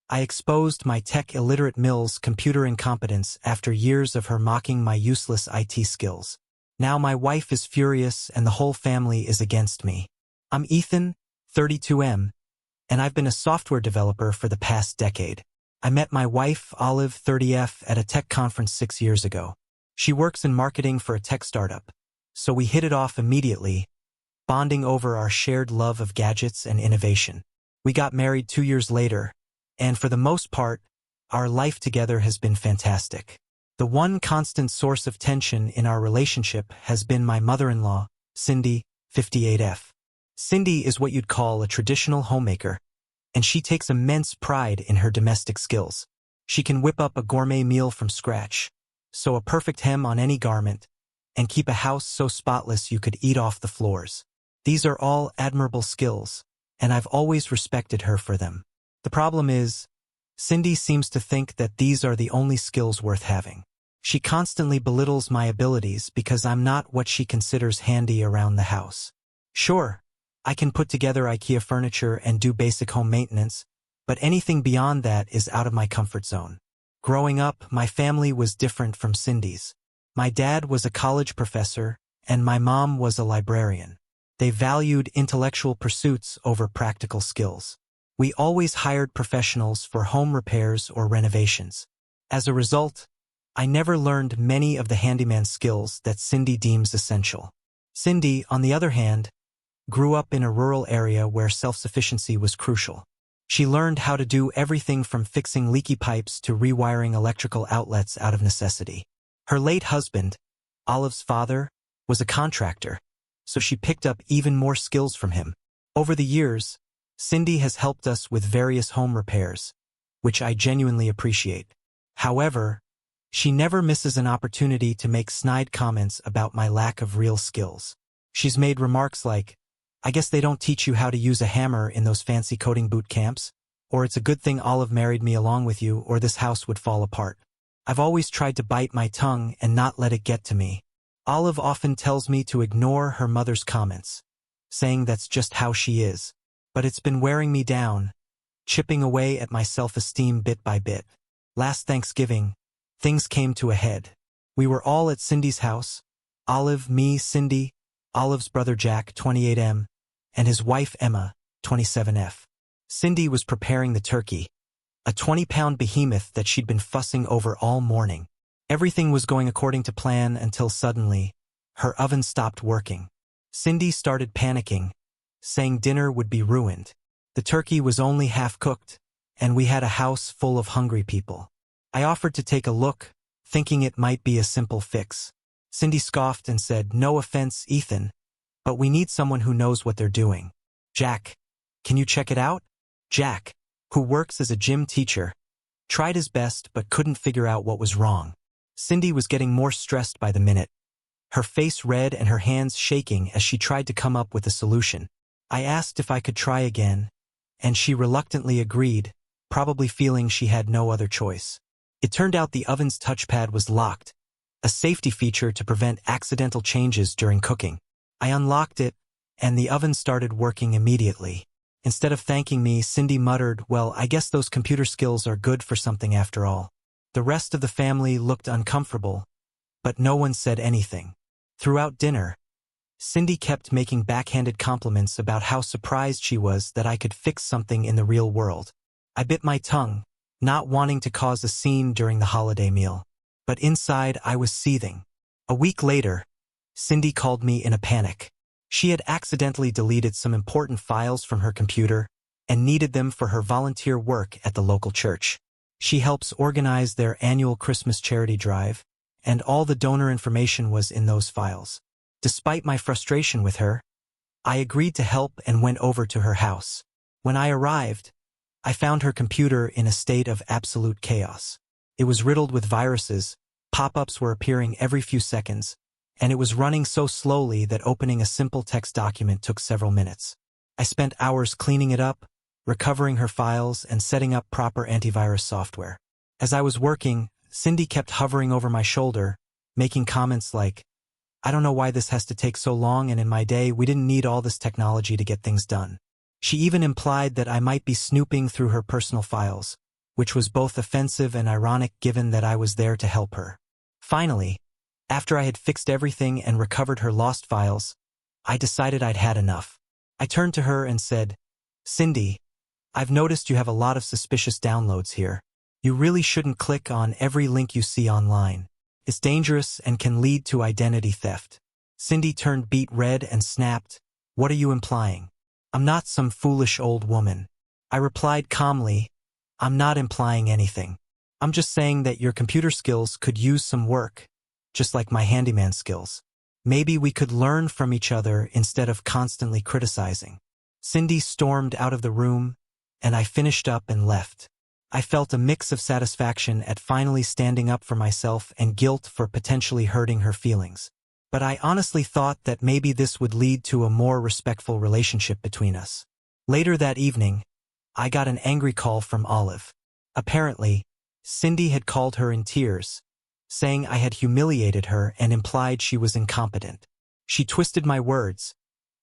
I exposed my tech-illiterate Mill's computer incompetence after years of her mocking my useless IT skills. Now my wife is furious and the whole family is against me. I'm Ethan, 32M, and I've been a software developer for the past decade. I met my wife, Olive, 30F, at a tech conference 6 years ago. She works in marketing for a tech startup, so we hit it off immediately, bonding over our shared love of gadgets and innovation. We got married 2 years later, and for the most part, our life together has been fantastic. The one constant source of tension in our relationship has been my mother-in-law, Cindy, 58F. Cindy is what you'd call a traditional homemaker, and she takes immense pride in her domestic skills. She can whip up a gourmet meal from scratch, sew a perfect hem on any garment, and keep a house so spotless you could eat off the floors. These are all admirable skills, and I've always respected her for them. The problem is, Cindy seems to think that these are the only skills worth having. She constantly belittles my abilities because I'm not what she considers handy around the house. Sure, I can put together IKEA furniture and do basic home maintenance, but anything beyond that is out of my comfort zone. Growing up, my family was different from Cindy's. My dad was a college professor, and my mom was a librarian. They valued intellectual pursuits over practical skills. We always hired professionals for home repairs or renovations. As a result, I never learned many of the handyman skills that Cindy deems essential. Cindy, on the other hand, grew up in a rural area where self-sufficiency was crucial. She learned how to do everything from fixing leaky pipes to rewiring electrical outlets out of necessity. Her late husband, Olive's father, was a contractor, so she picked up even more skills from him. Over the years, Cindy has helped us with various home repairs, which I genuinely appreciate. However, she never misses an opportunity to make snide comments about my lack of real skills. She's made remarks like, "I guess they don't teach you how to use a hammer in those fancy coding boot camps," or "It's a good thing Olive married me along with you or this house would fall apart." I've always tried to bite my tongue and not let it get to me. Olive often tells me to ignore her mother's comments, saying that's just how she is. But it's been wearing me down, chipping away at my self-esteem bit by bit. Last Thanksgiving, things came to a head. We were all at Cindy's house, Olive, me, Cindy, Olive's brother Jack, 28M, and his wife Emma, 27F. Cindy was preparing the turkey, a 20-pound behemoth that she'd been fussing over all morning. Everything was going according to plan until suddenly, her oven stopped working. Cindy started panicking, saying dinner would be ruined. The turkey was only half cooked, and we had a house full of hungry people. I offered to take a look, thinking it might be a simple fix. Cindy scoffed and said, "No offense, Ethan, but we need someone who knows what they're doing. Jack, can you check it out?" Jack, who works as a gym teacher, tried his best but couldn't figure out what was wrong. Cindy was getting more stressed by the minute, her face red and her hands shaking as she tried to come up with a solution. I asked if I could try again, and she reluctantly agreed, probably feeling she had no other choice. It turned out the oven's touchpad was locked, a safety feature to prevent accidental changes during cooking. I unlocked it, and the oven started working immediately. Instead of thanking me, Cindy muttered, "Well, I guess those computer skills are good for something after all." The rest of the family looked uncomfortable, but no one said anything. Throughout dinner, Cindy kept making backhanded compliments about how surprised she was that I could fix something in the real world. I bit my tongue, not wanting to cause a scene during the holiday meal, but inside I was seething. A week later, Cindy called me in a panic. She had accidentally deleted some important files from her computer and needed them for her volunteer work at the local church. She helps organize their annual Christmas charity drive, and all the donor information was in those files. Despite my frustration with her, I agreed to help and went over to her house. When I arrived, I found her computer in a state of absolute chaos. It was riddled with viruses, pop-ups were appearing every few seconds, and it was running so slowly that opening a simple text document took several minutes. I spent hours cleaning it up, recovering her files, and setting up proper antivirus software. As I was working, Cindy kept hovering over my shoulder, making comments like, "I don't know why this has to take so long, and in my day we didn't need all this technology to get things done." She even implied that I might be snooping through her personal files, which was both offensive and ironic given that I was there to help her. Finally, after I had fixed everything and recovered her lost files, I decided I'd had enough. I turned to her and said, "Cindy, I've noticed you have a lot of suspicious downloads here. You really shouldn't click on every link you see online. It's dangerous and can lead to identity theft." Cindy turned beet red and snapped, "What are you implying? I'm not some foolish old woman." I replied calmly, "I'm not implying anything. I'm just saying that your computer skills could use some work, just like my handyman skills. Maybe we could learn from each other instead of constantly criticizing." Cindy stormed out of the room, and I finished up and left. I felt a mix of satisfaction at finally standing up for myself and guilt for potentially hurting her feelings. But I honestly thought that maybe this would lead to a more respectful relationship between us. Later that evening, I got an angry call from Olive. Apparently, Cindy had called her in tears, saying I had humiliated her and implied she was incompetent. She twisted my words,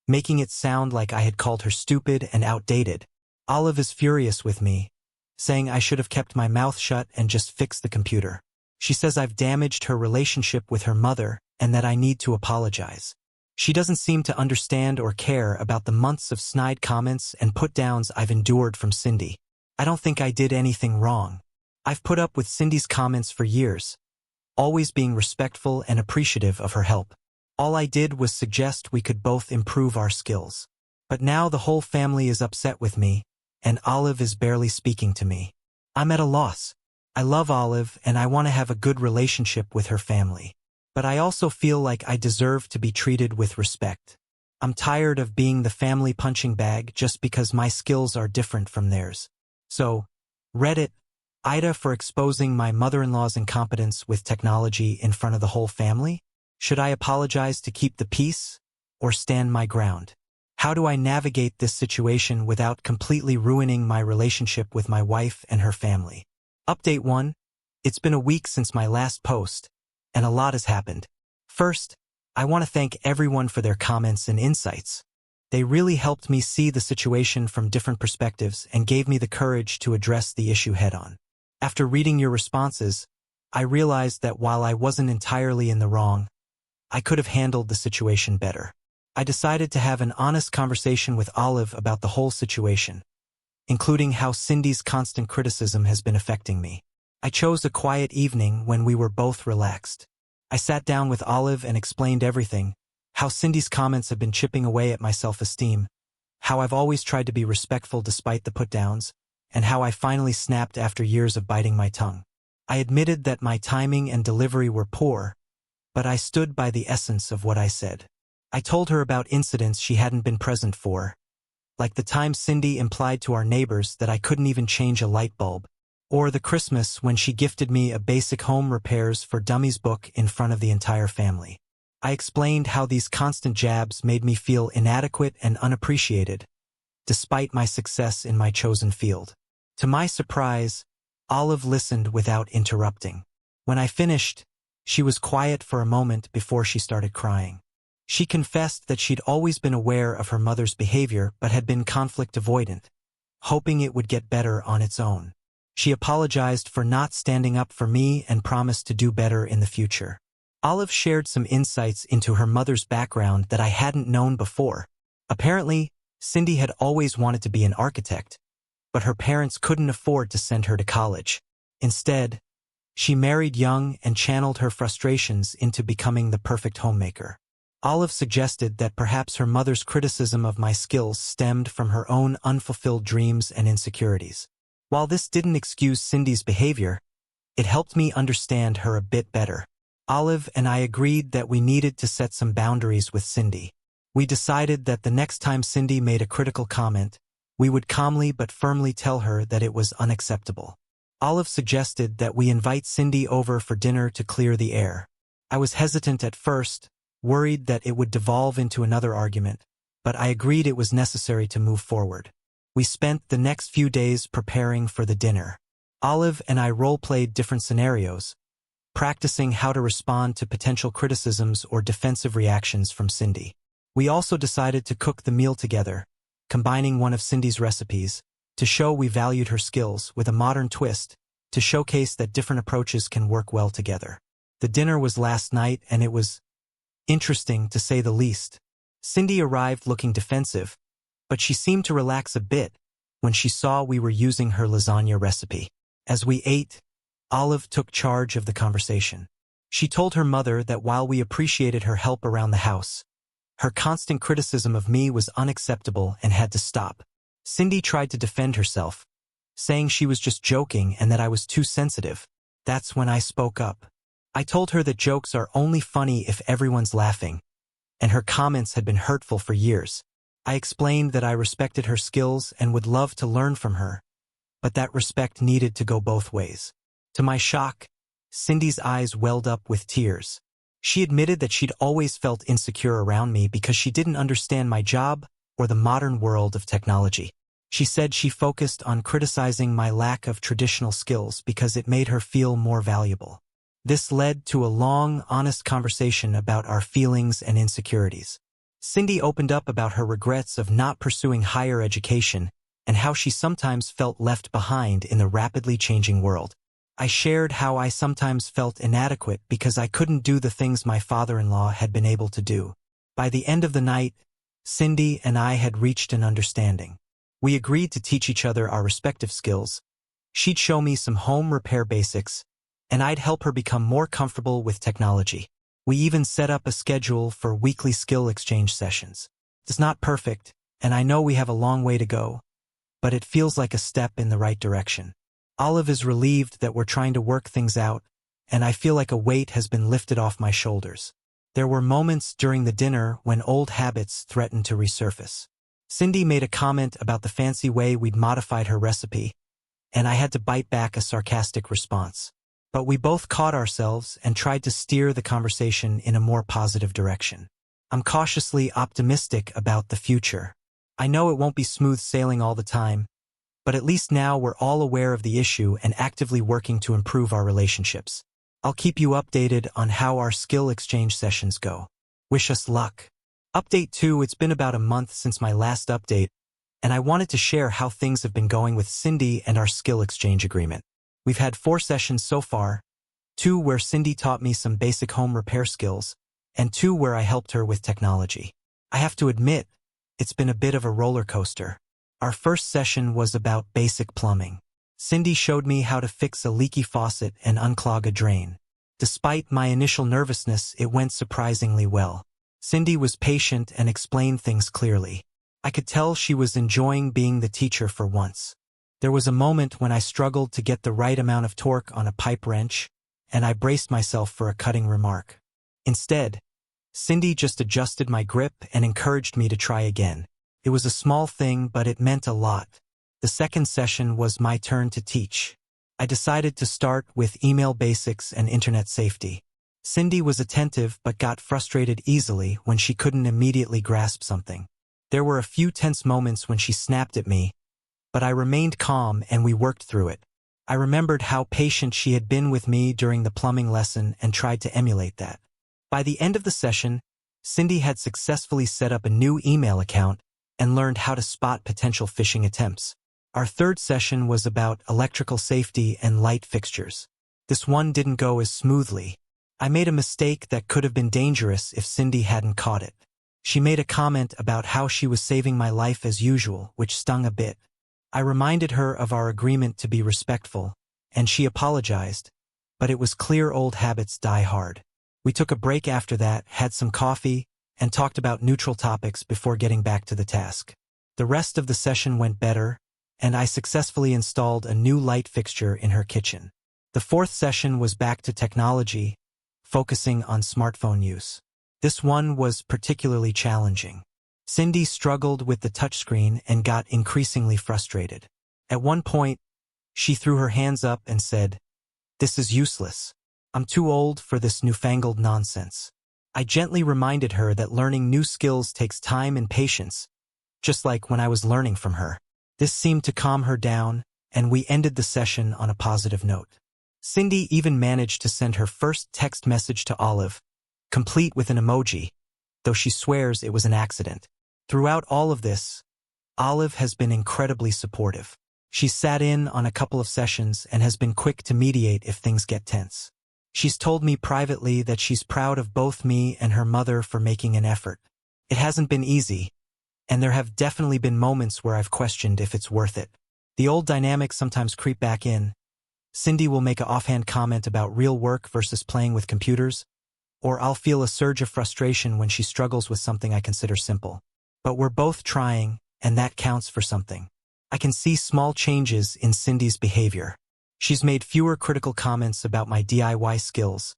making it sound like I had called her stupid and outdated. Olive is furious with me, saying I should have kept my mouth shut and just fixed the computer. She says I've damaged her relationship with her mother and that I need to apologize. She doesn't seem to understand or care about the months of snide comments and put-downs I've endured from Cindy. I don't think I did anything wrong. I've put up with Cindy's comments for years, always being respectful and appreciative of her help. All I did was suggest we could both improve our skills. But now the whole family is upset with me, and Olive is barely speaking to me. I'm at a loss. I love Olive and I want to have a good relationship with her family. But I also feel like I deserve to be treated with respect. I'm tired of being the family punching bag just because my skills are different from theirs. So, Reddit, Ida for exposing my mother-in-law's incompetence with technology in front of the whole family? Should I apologize to keep the peace or stand my ground? How do I navigate this situation without completely ruining my relationship with my wife and her family? Update 1. It's been a week since my last post, and a lot has happened. First, I want to thank everyone for their comments and insights. They really helped me see the situation from different perspectives and gave me the courage to address the issue head-on. After reading your responses, I realized that while I wasn't entirely in the wrong, I could have handled the situation better. I decided to have an honest conversation with Olive about the whole situation, including how Cindy's constant criticism has been affecting me. I chose a quiet evening when we were both relaxed. I sat down with Olive and explained everything, how Cindy's comments have been chipping away at my self-esteem, how I've always tried to be respectful despite the put-downs, and how I finally snapped after years of biting my tongue. I admitted that my timing and delivery were poor, but I stood by the essence of what I said. I told her about incidents she hadn't been present for, like the time Cindy implied to our neighbors that I couldn't even change a light bulb, or the Christmas when she gifted me a basic home repairs for dummies book in front of the entire family. I explained how these constant jabs made me feel inadequate and unappreciated, despite my success in my chosen field. To my surprise, Olive listened without interrupting. When I finished, she was quiet for a moment before she started crying. She confessed that she'd always been aware of her mother's behavior but had been conflict avoidant, hoping it would get better on its own. She apologized for not standing up for me and promised to do better in the future. Olive shared some insights into her mother's background that I hadn't known before. Apparently, Cindy had always wanted to be an architect, but her parents couldn't afford to send her to college. Instead, she married young and channeled her frustrations into becoming the perfect homemaker. Olive suggested that perhaps her mother's criticism of my skills stemmed from her own unfulfilled dreams and insecurities. While this didn't excuse Cindy's behavior, it helped me understand her a bit better. Olive and I agreed that we needed to set some boundaries with Cindy. We decided that the next time Cindy made a critical comment, we would calmly but firmly tell her that it was unacceptable. Olive suggested that we invite Cindy over for dinner to clear the air. I was hesitant at first, worried that it would devolve into another argument, but I agreed it was necessary to move forward. We spent the next few days preparing for the dinner. Olive and I role-played different scenarios, practicing how to respond to potential criticisms or defensive reactions from Cindy. We also decided to cook the meal together, combining one of Cindy's recipes, to show we valued her skills with a modern twist, to showcase that different approaches can work well together. The dinner was last night and it was interesting to say the least. Cindy arrived looking defensive, but she seemed to relax a bit when she saw we were using her lasagna recipe. As we ate, Olive took charge of the conversation. She told her mother that while we appreciated her help around the house, her constant criticism of me was unacceptable and had to stop. Cindy tried to defend herself, saying she was just joking and that I was too sensitive. That's when I spoke up. I told her that jokes are only funny if everyone's laughing, and her comments had been hurtful for years. I explained that I respected her skills and would love to learn from her, but that respect needed to go both ways. To my shock, Cindy's eyes welled up with tears. She admitted that she'd always felt insecure around me because she didn't understand my job or the modern world of technology. She said she focused on criticizing my lack of traditional skills because it made her feel more valuable. This led to a long, honest conversation about our feelings and insecurities. Cindy opened up about her regrets of not pursuing higher education and how she sometimes felt left behind in the rapidly changing world. I shared how I sometimes felt inadequate because I couldn't do the things my father-in-law had been able to do. By the end of the night, Cindy and I had reached an understanding. We agreed to teach each other our respective skills. She'd show me some home repair basics, and I'd help her become more comfortable with technology. We even set up a schedule for weekly skill exchange sessions. It's not perfect, and I know we have a long way to go, but it feels like a step in the right direction. Olive is relieved that we're trying to work things out, and I feel like a weight has been lifted off my shoulders. There were moments during the dinner when old habits threatened to resurface. Cindy made a comment about the fancy way we'd modified her recipe, and I had to bite back a sarcastic response. But we both caught ourselves and tried to steer the conversation in a more positive direction. I'm cautiously optimistic about the future. I know it won't be smooth sailing all the time, but at least now we're all aware of the issue and actively working to improve our relationships. I'll keep you updated on how our skill exchange sessions go. Wish us luck. Update 2. It's been about a month since my last update, and I wanted to share how things have been going with Cindy and our skill exchange agreement. We've had 4 sessions so far, 2 where Cindy taught me some basic home repair skills, and 2 where I helped her with technology. I have to admit, it's been a bit of a roller coaster. Our first session was about basic plumbing. Cindy showed me how to fix a leaky faucet and unclog a drain. Despite my initial nervousness, it went surprisingly well. Cindy was patient and explained things clearly. I could tell she was enjoying being the teacher for once. There was a moment when I struggled to get the right amount of torque on a pipe wrench, and I braced myself for a cutting remark. Instead, Cindy just adjusted my grip and encouraged me to try again. It was a small thing, but it meant a lot. The second session was my turn to teach. I decided to start with email basics and internet safety. Cindy was attentive but got frustrated easily when she couldn't immediately grasp something. There were a few tense moments when she snapped at me, but I remained calm and we worked through it. I remembered how patient she had been with me during the plumbing lesson and tried to emulate that. By the end of the session, Cindy had successfully set up a new email account and learned how to spot potential phishing attempts. Our third session was about electrical safety and light fixtures. This one didn't go as smoothly. I made a mistake that could have been dangerous if Cindy hadn't caught it. She made a comment about how she was saving my life as usual, which stung a bit. I reminded her of our agreement to be respectful, and she apologized, but it was clear old habits die hard. We took a break after that, had some coffee, and talked about neutral topics before getting back to the task. The rest of the session went better, and I successfully installed a new light fixture in her kitchen. The fourth session was back to technology, focusing on smartphone use. This one was particularly challenging. Cindy struggled with the touchscreen and got increasingly frustrated. At one point, she threw her hands up and said, "This is useless. I'm too old for this newfangled nonsense." I gently reminded her that learning new skills takes time and patience, just like when I was learning from her. This seemed to calm her down, and we ended the session on a positive note. Cindy even managed to send her first text message to Olive, complete with an emoji, though she swears it was an accident. Throughout all of this, Olive has been incredibly supportive. She's sat in on a couple of sessions and has been quick to mediate if things get tense. She's told me privately that she's proud of both me and her mother for making an effort. It hasn't been easy, and there have definitely been moments where I've questioned if it's worth it. The old dynamics sometimes creep back in. Cindy will make an offhand comment about real work versus playing with computers, or I'll feel a surge of frustration when she struggles with something I consider simple. But we're both trying, and that counts for something. I can see small changes in Cindy's behavior. She's made fewer critical comments about my DIY skills,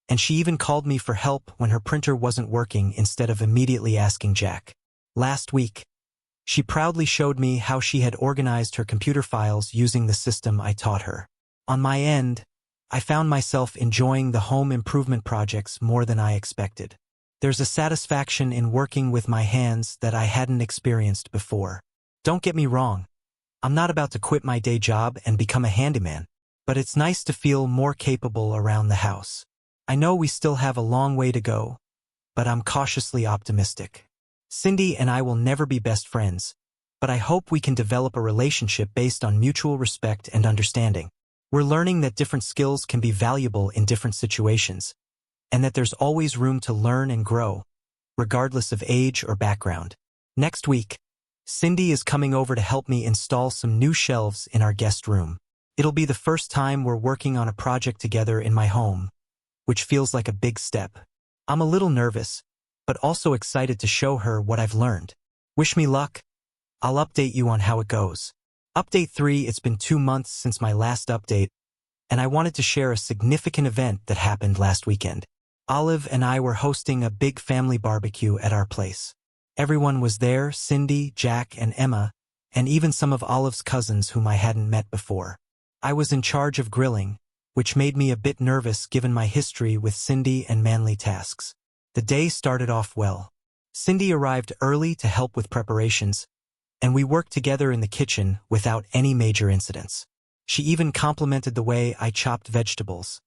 and she even called me for help when her printer wasn't working instead of immediately asking Jack. Last week, she proudly showed me how she had organized her computer files using the system I taught her. On my end, I found myself enjoying the home improvement projects more than I expected. There's a satisfaction in working with my hands that I hadn't experienced before. Don't get me wrong, I'm not about to quit my day job and become a handyman, but it's nice to feel more capable around the house. I know we still have a long way to go, but I'm cautiously optimistic. Cindy and I will never be best friends, but I hope we can develop a relationship based on mutual respect and understanding. We're learning that different skills can be valuable in different situations, and that there's always room to learn and grow, regardless of age or background. Next week, Cindy is coming over to help me install some new shelves in our guest room. It'll be the first time we're working on a project together in my home, which feels like a big step. I'm a little nervous, but also excited to show her what I've learned. Wish me luck. I'll update you on how it goes. Update 3. It's been 2 months since my last update, and I wanted to share a significant event that happened last weekend. Olive and I were hosting a big family barbecue at our place. Everyone was there, Cindy, Jack, and Emma, and even some of Olive's cousins whom I hadn't met before. I was in charge of grilling, which made me a bit nervous given my history with Cindy and manly tasks. The day started off well. Cindy arrived early to help with preparations, and we worked together in the kitchen without any major incidents. She even complimented the way I chopped vegetables,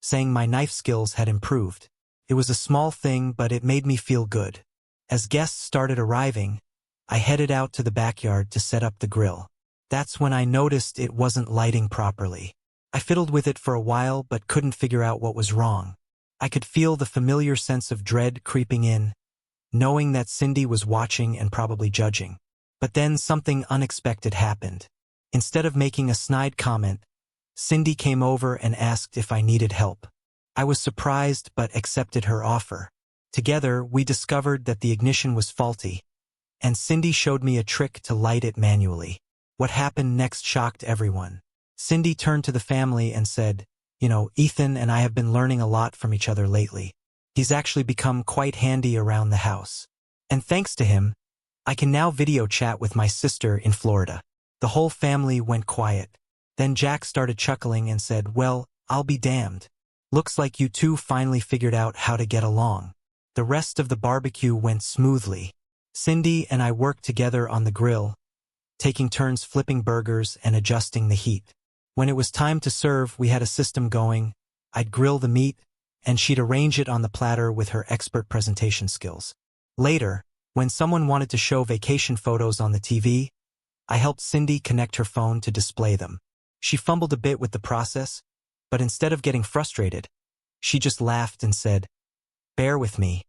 saying my knife skills had improved. It was a small thing, but it made me feel good. As guests started arriving, I headed out to the backyard to set up the grill. That's when I noticed it wasn't lighting properly. I fiddled with it for a while but couldn't figure out what was wrong. I could feel the familiar sense of dread creeping in, knowing that Cindy was watching and probably judging. But then something unexpected happened. Instead of making a snide comment, Cindy came over and asked if I needed help. I was surprised but accepted her offer. Together, we discovered that the ignition was faulty, and Cindy showed me a trick to light it manually. What happened next shocked everyone. Cindy turned to the family and said, Ethan and I have been learning a lot from each other lately. He's actually become quite handy around the house. And thanks to him, I can now video chat with my sister in Florida. The whole family went quiet. Then Jack started chuckling and said, "Well, I'll be damned. Looks like you two finally figured out how to get along." The rest of the barbecue went smoothly. Cindy and I worked together on the grill, taking turns flipping burgers and adjusting the heat. When it was time to serve, we had a system going. I'd grill the meat, and she'd arrange it on the platter with her expert presentation skills. Later, when someone wanted to show vacation photos on the TV, I helped Cindy connect her phone to display them. She fumbled a bit with the process, but instead of getting frustrated, she just laughed and said, "Bear with me,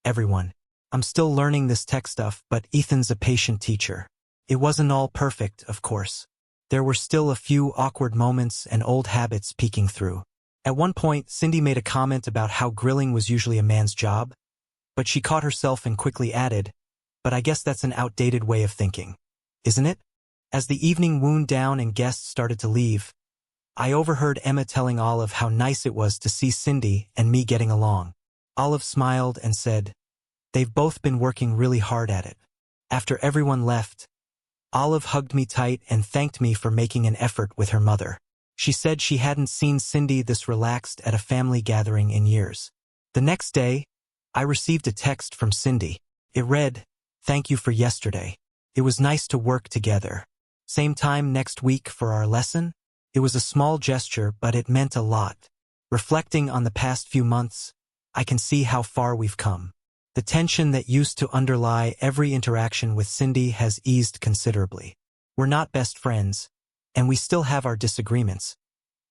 everyone. I'm still learning this tech stuff, but Ethan's a patient teacher." It wasn't all perfect, of course. There were still a few awkward moments and old habits peeking through. At one point, Cindy made a comment about how grilling was usually a man's job, but she caught herself and quickly added, "But I guess that's an outdated way of thinking, isn't it?" As the evening wound down and guests started to leave, I overheard Emma telling Olive how nice it was to see Cindy and me getting along. Olive smiled and said, "They've both been working really hard at it." After everyone left, Olive hugged me tight and thanked me for making an effort with her mother. She said she hadn't seen Cindy this relaxed at a family gathering in years. The next day, I received a text from Cindy. It read, "Thank you for yesterday. It was nice to work together. Same time next week for our lesson?" It was a small gesture, but it meant a lot. Reflecting on the past few months, I can see how far we've come. The tension that used to underlie every interaction with Cindy has eased considerably. We're not best friends, and we still have our disagreements,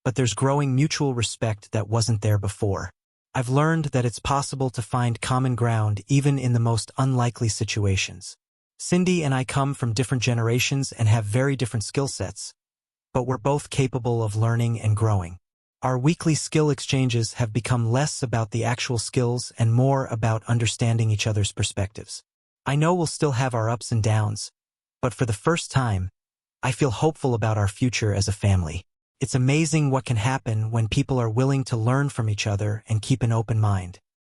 but there's growing mutual respect that wasn't there before. I've learned that it's possible to find common ground even in the most unlikely situations. Cindy and I come from different generations and have very different skill sets, but we're both capable of learning and growing. Our weekly skill exchanges have become less about the actual skills and more about understanding each other's perspectives. I know we'll still have our ups and downs, but for the first time, I feel hopeful about our future as a family. It's amazing what can happen when people are willing to learn from each other and keep an open mind.